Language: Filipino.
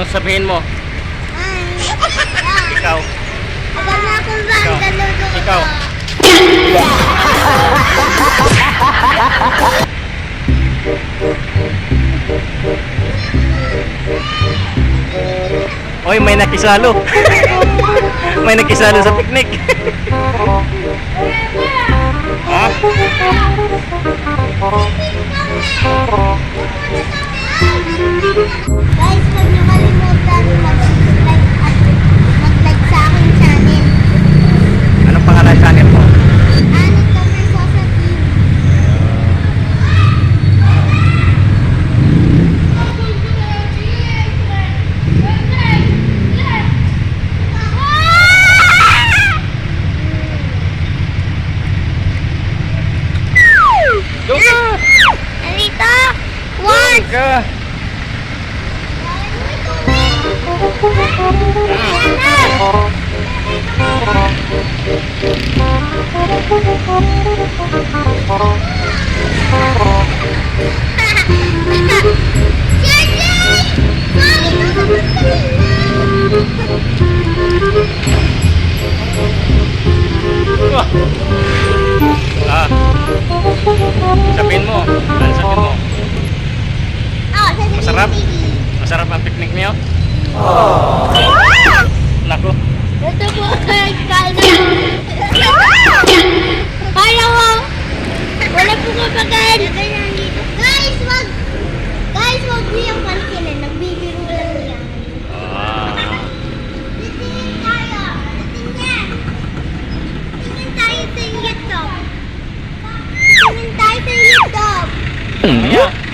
Anong sabihin mo? Ikaw. Abang na akong banda luluto. Ikaw. Oy, may nakisalo. May nakisalo sa picnic. Ha? Guys, huwag niyo kalimutan mag-subscribe at mag-like sa aking channel. Anong pangalan ng channel mo? Anit Conversosa TV. Doon ka! Narito! Doon One! ka! Ayan na! Wah. Ah. Sabihin mo. Ano sabihin mo? Masarap? Masarap ang picnic niyo? Naku. Ito po kain na. Kaya mo. Wala po kapagain. Guys, wag mo yung pansinin. Nagbibiro lang yan. Ah. Titingin tayo. Titingin. Tingin tayo sa YouTube. Tingin tayo sa YouTube. Mamaya.